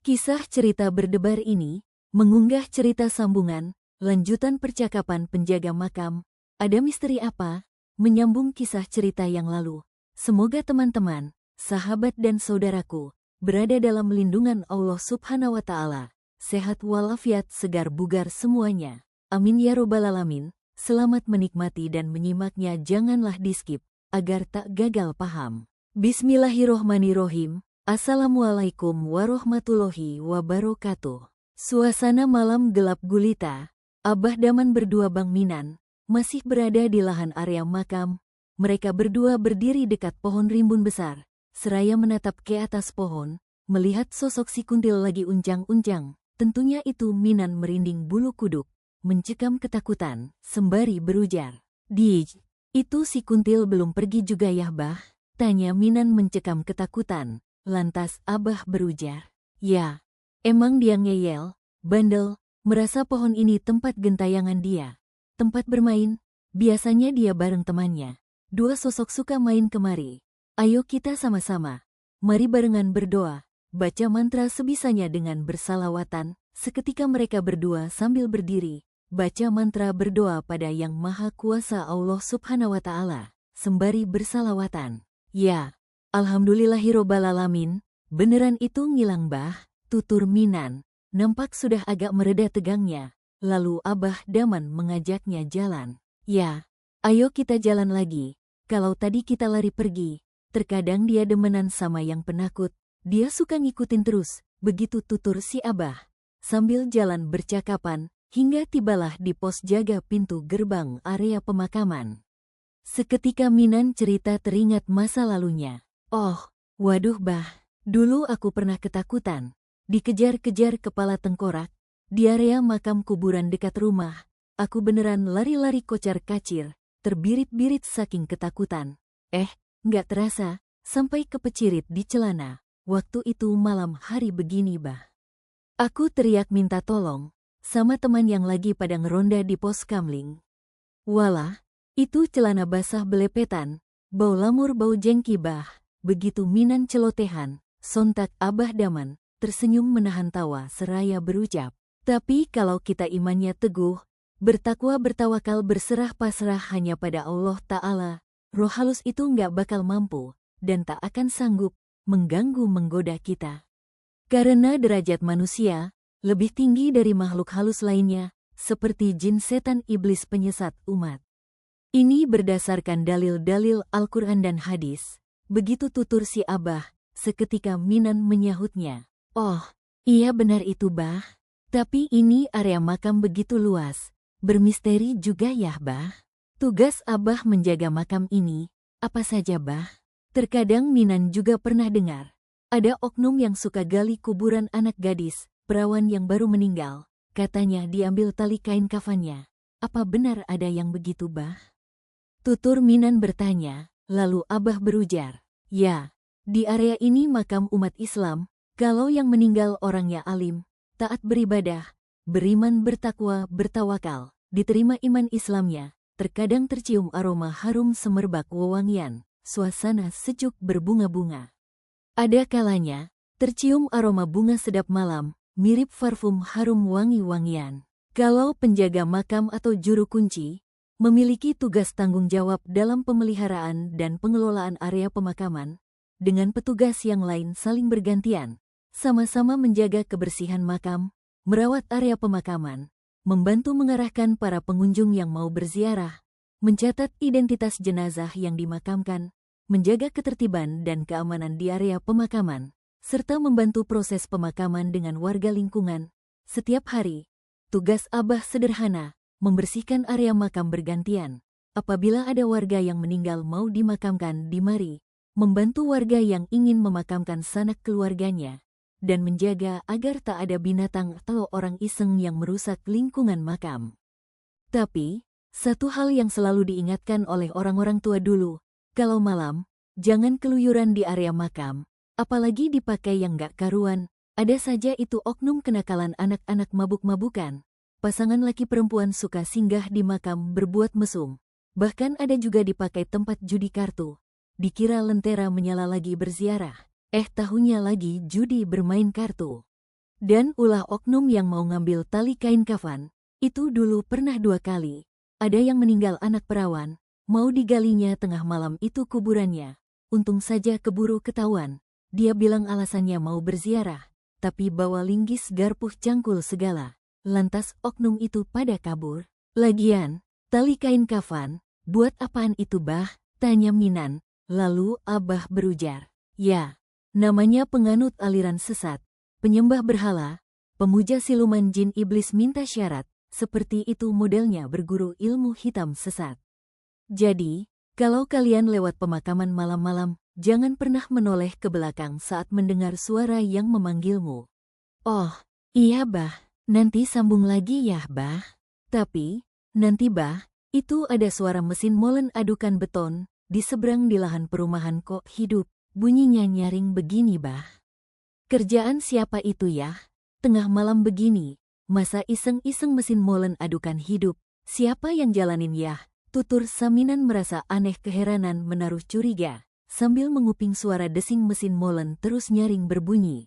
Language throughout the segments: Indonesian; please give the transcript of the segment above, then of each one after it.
Kisah cerita berdebar ini mengunggah cerita sambungan, lanjutan percakapan penjaga makam. Ada misteri apa? Menyambung kisah cerita yang lalu. Semoga teman-teman, sahabat dan saudaraku, berada dalam lindungan Allah Subhanahu wa Ta'ala. Sehat walafiat, segar bugar semuanya. Amin ya robbal alamin. Selamat menikmati dan menyimaknya, janganlah di-skip agar tak gagal paham. Bismillahirrohmanirrohim. Assalamualaikum warahmatullahi wabarakatuh. Suasana malam gelap gulita. Abah Daman berdua Bang Minan masih berada di lahan area makam. Mereka berdua berdiri dekat pohon rimbun besar, seraya menatap ke atas pohon, melihat sosok si kuntil lagi unjang-unjang. Tentunya itu Minan merinding bulu kuduk, mencekam ketakutan, sembari berujar, "Dij, itu si kuntil belum pergi juga ya bah?" Tanya Minan mencekam ketakutan. Lantas Abah berujar, "Ya, emang dia ngeyel, bandel, merasa pohon ini tempat gentayangan dia, tempat bermain. Biasanya dia bareng temannya. Dua sosok suka main kemari. Ayo kita sama-sama. Mari barengan berdoa, baca mantra sebisanya dengan bersalawatan." Seketika mereka berdua sambil berdiri, baca mantra berdoa pada Yang Maha Kuasa Allah Subhanahu wa Ta'ala, sembari bersalawatan. "Ya, alhamdulillahirobbil alamin, beneran itu ngilang bah," tutur Minan. Nampak sudah agak mereda tegangnya. Lalu Abah Daman mengajaknya jalan. "Ya, ayo kita jalan lagi. Kalau tadi kita lari pergi, terkadang dia demenan sama yang penakut. Dia suka ngikutin terus," begitu tutur si Abah. Sambil jalan bercakapan, hingga tibalah di pos jaga pintu gerbang area pemakaman. Seketika Minan cerita teringat masa lalunya. "Oh, waduh bah, dulu aku pernah ketakutan. Dikejar-kejar kepala tengkorak. Di area makam kuburan dekat rumah. Aku beneran lari-lari kocar-kacir, terbirit-birit saking ketakutan. Nggak terasa, sampai kepecirit di celana. Waktu itu malam hari begini bah. Aku teriak minta tolong sama teman yang lagi pada ngeronda di pos kamling. Walah, itu celana basah belepetan, bau lamur bau jengki bah." Begitu Minan celotehan, sontak Abah Daman tersenyum menahan tawa seraya berucap, "Tapi kalau kita imannya teguh, bertakwa bertawakal berserah pasrah hanya pada Allah Ta'ala, roh halus itu nggak bakal mampu dan tak akan sanggup mengganggu menggoda kita. Karena derajat manusia lebih tinggi dari makhluk halus lainnya, seperti jin, setan, iblis, penyesat umat. Ini berdasarkan dalil-dalil Al-Quran dan hadis." Begitu tutur si Abah. Seketika Minan menyahutnya, "Oh, iya benar itu bah. Tapi ini area makam begitu luas, bermisteri juga ya bah. Tugas Abah menjaga makam ini, apa saja bah?" Terkadang Minan juga pernah dengar, ada oknum yang suka gali kuburan anak gadis, perawan yang baru meninggal. Katanya diambil tali kain kafannya. Apa benar ada yang begitu bah? Tutur Minan bertanya. Lalu Abah berujar, "Ya, di area ini makam umat Islam. Kalau yang meninggal orangnya alim, taat beribadah, beriman, bertakwa, bertawakal, diterima iman Islamnya. Terkadang tercium aroma harum semerbak wewangian, suasana sejuk berbunga-bunga. Ada kalanya tercium aroma bunga sedap malam, mirip parfum harum wangi-wangian. Kalau penjaga makam atau juru kunci memiliki tugas tanggung jawab dalam pemeliharaan dan pengelolaan area pemakaman, dengan petugas yang lain saling bergantian, sama-sama menjaga kebersihan makam, merawat area pemakaman, membantu mengarahkan para pengunjung yang mau berziarah, mencatat identitas jenazah yang dimakamkan, menjaga ketertiban dan keamanan di area pemakaman, serta membantu proses pemakaman dengan warga lingkungan. Setiap hari, tugas Abah sederhana, membersihkan area makam bergantian. Apabila ada warga yang meninggal mau dimakamkan di mari, membantu warga yang ingin memakamkan sanak keluarganya, dan menjaga agar tak ada binatang atau orang iseng yang merusak lingkungan makam. Tapi, satu hal yang selalu diingatkan oleh orang-orang tua dulu, kalau malam, jangan keluyuran di area makam, apalagi dipakai yang gak karuan. Ada saja itu oknum kenakalan anak-anak mabuk-mabukan. Pasangan laki perempuan suka singgah di makam berbuat mesum. Bahkan ada juga dipakai tempat judi kartu. Dikira lentera menyala lagi berziarah. Tahunya lagi judi bermain kartu. Dan ulah oknum yang mau ngambil tali kain kafan. Itu dulu pernah 2 kali. Ada yang meninggal anak perawan, mau digalinya tengah malam itu kuburannya. Untung saja keburu ketahuan. Dia bilang alasannya mau berziarah, tapi bawa linggis garpuh cangkul segala. Lantas oknum itu pada kabur. Lagian, tali kain kafan, buat apaan itu bah? Tanya Minan. Lalu Abah berujar, ya, namanya penganut aliran sesat, penyembah berhala, pemuja siluman jin iblis minta syarat, seperti itu modelnya berguru ilmu hitam sesat. Jadi, kalau kalian lewat pemakaman malam-malam, jangan pernah menoleh ke belakang saat mendengar suara yang memanggilmu. Oh, iya bah, nanti sambung lagi ya bah. Tapi, nanti bah, itu ada suara mesin molen adukan beton, di seberang di lahan perumahan kok hidup, bunyinya nyaring begini bah. Kerjaan siapa itu ya? Tengah malam begini, masa iseng-iseng mesin molen adukan hidup, siapa yang jalanin ya? Tutur Saminan merasa aneh keheranan menaruh curiga, sambil menguping suara desing mesin molen terus nyaring berbunyi.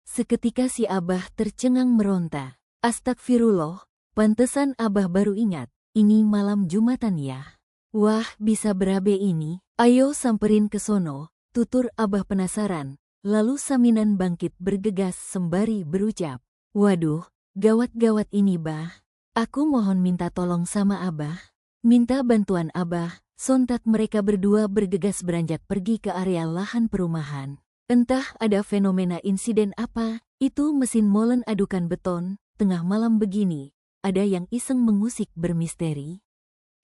Seketika si Abah tercengang meronta. Astagfirullah, pantesan Abah baru ingat, ini malam Jumatan ya. Wah, bisa berabe ini, ayo samperin ke sono, tutur Abah penasaran. Lalu Saminan bangkit bergegas sembari berucap, waduh, gawat-gawat ini bah. Aku mohon minta tolong sama Abah. Minta bantuan Abah, sontak mereka berdua bergegas beranjak pergi ke area lahan perumahan. Entah ada fenomena insiden apa, itu mesin molen adukan beton, tengah malam begini, ada yang iseng mengusik bermisteri.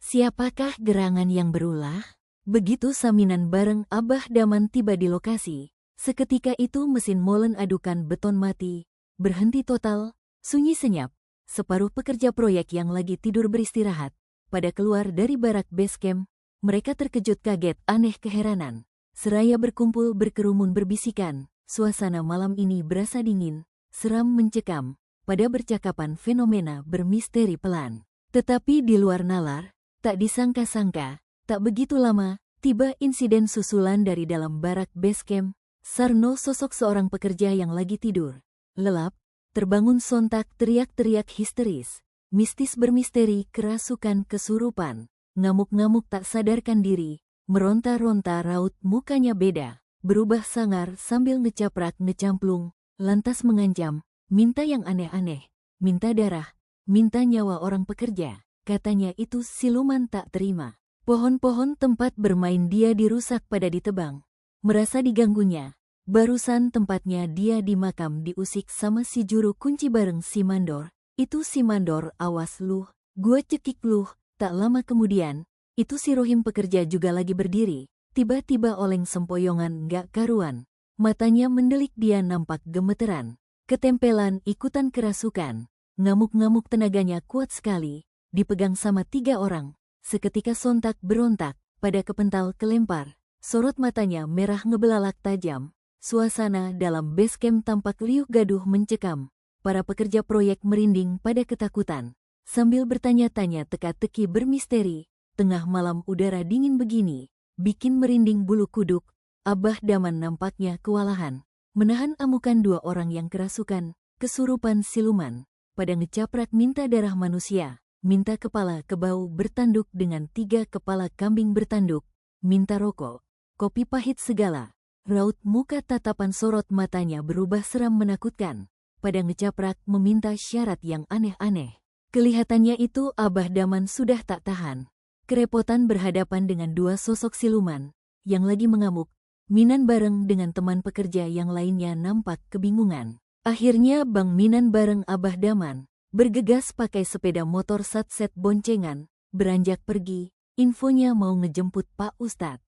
Siapakah gerangan yang berulah? Begitu Saminan bareng Abah Daman tiba di lokasi, seketika itu mesin molen adukan beton mati, berhenti total, sunyi senyap. Separuh pekerja proyek yang lagi tidur beristirahat, pada keluar dari barak base camp, mereka terkejut kaget aneh keheranan. Seraya berkumpul berkerumun berbisikan, suasana malam ini berasa dingin, seram mencekam, pada bercakapan fenomena bermisteri pelan. Tetapi di luar nalar, tak disangka-sangka, tak begitu lama, tiba insiden susulan dari dalam barak base camp. Sarno sosok seorang pekerja yang lagi tidur. Lelap, terbangun sontak teriak-teriak histeris. Mistis bermisteri kerasukan kesurupan. Ngamuk-ngamuk tak sadarkan diri. Meronta-ronta raut mukanya beda. Berubah sangar sambil ngecaprak ngecamplung. Lantas mengancam, minta yang aneh-aneh. Minta darah, minta nyawa orang pekerja. Katanya itu siluman tak terima. Pohon-pohon tempat bermain dia dirusak pada ditebang. Merasa diganggunya. Barusan tempatnya dia di makam diusik sama si juru kunci bareng si Mandor. Itu si Mandor, awas lu. Gua cekik lu. Tak lama kemudian, itu si Rohim pekerja juga lagi berdiri. Tiba-tiba oleng sempoyongan gak karuan. Matanya mendelik dia nampak gemeteran. Ketempelan ikutan kerasukan. Ngamuk-ngamuk tenaganya kuat sekali. Dipegang sama 3 orang, seketika sontak berontak, pada kepental kelempar, sorot matanya merah ngebelalak tajam, suasana dalam base camp tampak liuk gaduh mencekam, para pekerja proyek merinding pada ketakutan, sambil bertanya-tanya teka-teki bermisteri, tengah malam udara dingin begini, bikin merinding bulu kuduk. Abah Daman nampaknya kewalahan, menahan amukan 2 orang yang kerasukan, kesurupan siluman, pada ngecaprak minta darah manusia. Minta kepala kebau bertanduk dengan 3 kepala kambing bertanduk, minta rokok, kopi pahit segala. Raut muka tatapan sorot matanya berubah seram menakutkan, pada ngecaprak meminta syarat yang aneh-aneh. Kelihatannya itu Abah Daman sudah tak tahan. Kerepotan berhadapan dengan 2 sosok siluman, yang lagi mengamuk. Minan bareng dengan teman pekerja yang lainnya nampak kebingungan. Akhirnya Bang Minan bareng Abah Daman bergegas pakai sepeda motor satset boncengan, beranjak pergi, infonya mau ngejemput Pak Ustadz.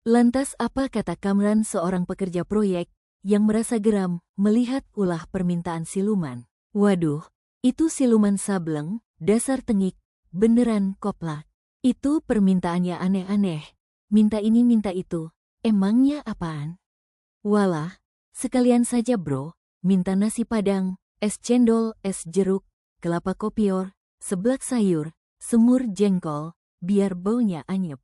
Lantas apa kata Kamran seorang pekerja proyek, yang merasa geram, melihat ulah permintaan siluman. Waduh, itu siluman sableng, dasar tengik, beneran koplak. Itu permintaannya aneh-aneh, minta ini minta itu, emangnya apaan? Walah, sekalian saja bro, minta nasi padang, es cendol, es jeruk, kelapa kopior, seblak sayur, semur jengkol, biar baunya anyep.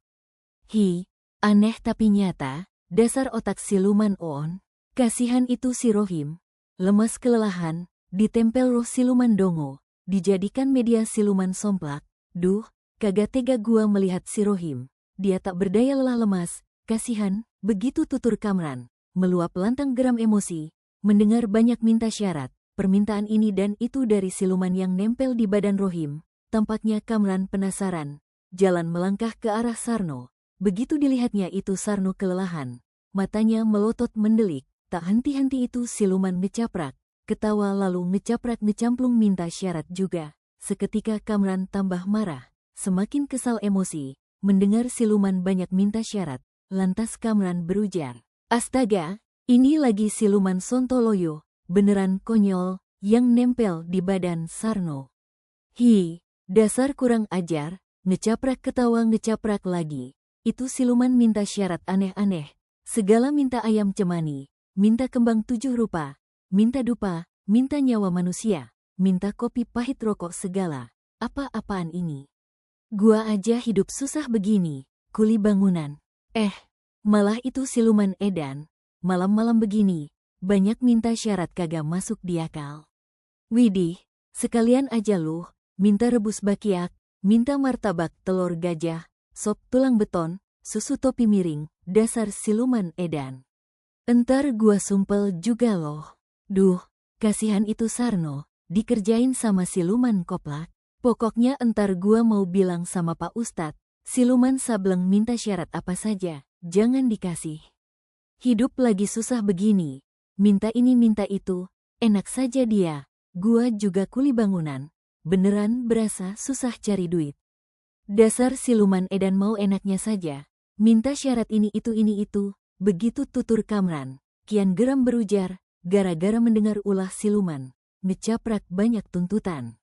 Hi, aneh tapi nyata, dasar otak siluman on. Kasihan itu si Rohim, lemas kelelahan, ditempel roh siluman dongo, dijadikan media siluman somplak. Duh, kagak tega gua melihat si Rohim. Dia tak berdaya lelah lemas, kasihan, begitu tutur Kamran. Meluap lantang geram emosi, mendengar banyak minta syarat, permintaan ini dan itu dari siluman yang nempel di badan Rohim. Tampaknya Kamran penasaran, jalan melangkah ke arah Sarno. Begitu dilihatnya itu Sarno kelelahan, matanya melotot mendelik, tak henti-henti itu siluman ngecaprak, ketawa lalu ngecaprak ngecamplung minta syarat juga. Seketika Kamran tambah marah, semakin kesal emosi, mendengar siluman banyak minta syarat, lantas Kamran berujar, "Astaga, ini lagi siluman Sontoloyo, beneran konyol, yang nempel di badan Sarno. Hi, dasar kurang ajar," ngecaprak ketawa ngecaprak lagi. Itu siluman minta syarat aneh-aneh, segala minta ayam cemani, minta kembang 7 rupa, minta dupa, minta nyawa manusia, minta kopi pahit rokok segala. Apa-apaan ini? Gua aja hidup susah begini, kuli bangunan. Malah itu siluman edan, malam-malam begini, banyak minta syarat kagak masuk di akal. Widih, sekalian aja lu, minta rebus bakiak, minta martabak telur gajah, sop tulang beton, susu topi miring, dasar siluman edan. Entar gua sumpel juga loh. Duh, kasihan itu Sarno, dikerjain sama siluman koplak. Pokoknya entar gua mau bilang sama Pak Ustadz, siluman sableng minta syarat apa saja, jangan dikasih. Hidup lagi susah begini, minta ini minta itu, enak saja dia. Gua juga kuli bangunan, beneran berasa susah cari duit. Dasar siluman edan mau enaknya saja, minta syarat ini itu, begitu tutur Kamran, kian geram berujar, gara-gara mendengar ulah siluman, ngecaprak banyak tuntutan.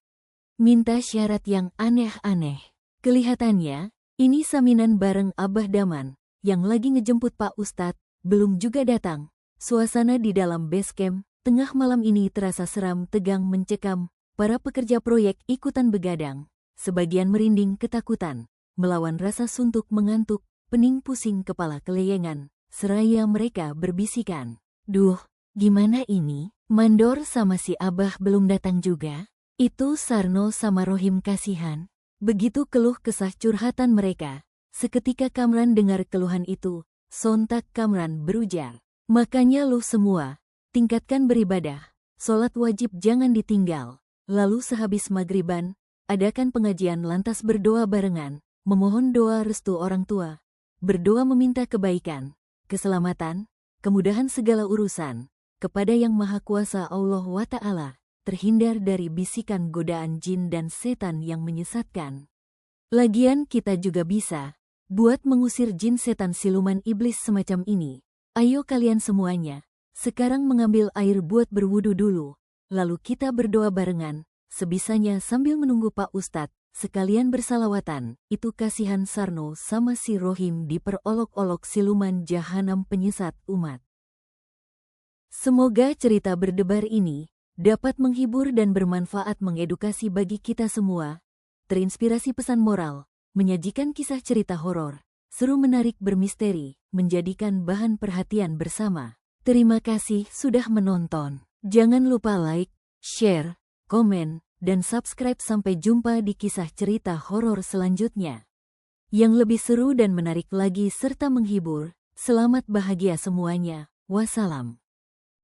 Minta syarat yang aneh-aneh. Kelihatannya, ini saminan bareng Abah Daman, yang lagi ngejemput Pak Ustadz, belum juga datang. Suasana di dalam base camp, tengah malam ini terasa seram tegang mencekam, para pekerja proyek ikutan begadang. Sebagian merinding ketakutan, melawan rasa suntuk mengantuk, pening pusing kepala keleyengan, seraya mereka berbisikan. Duh, gimana ini? Mandor sama si Abah belum datang juga? Itu Sarno sama Rohim kasihan. Begitu keluh kesah curhatan mereka. Seketika Kamran dengar keluhan itu, sontak Kamran berujar, "Makanya lu semua, tingkatkan beribadah, sholat wajib jangan ditinggal. Lalu sehabis maghriban, adakan pengajian lantas berdoa barengan, memohon doa restu orang tua, berdoa meminta kebaikan, keselamatan, kemudahan segala urusan, kepada Yang Maha Kuasa Allah wa Ta'ala, terhindar dari bisikan godaan jin dan setan yang menyesatkan. Lagian kita juga bisa buat mengusir jin setan siluman iblis semacam ini. Ayo kalian semuanya, sekarang mengambil air buat berwudu dulu, lalu kita berdoa barengan, sebisanya sambil menunggu Pak Ustadz, sekalian bersalawatan." Itu kasihan Sarno sama si Rohim diperolok-olok siluman jahanam penyesat umat. Semoga cerita berdebar ini dapat menghibur dan bermanfaat mengedukasi bagi kita semua, terinspirasi pesan moral, menyajikan kisah cerita horor, seru menarik bermisteri, menjadikan bahan perhatian bersama. Terima kasih sudah menonton. Jangan lupa like, share, komen, dan subscribe sampai jumpa di kisah cerita horor selanjutnya. Yang lebih seru dan menarik lagi serta menghibur, selamat bahagia semuanya. Wassalam.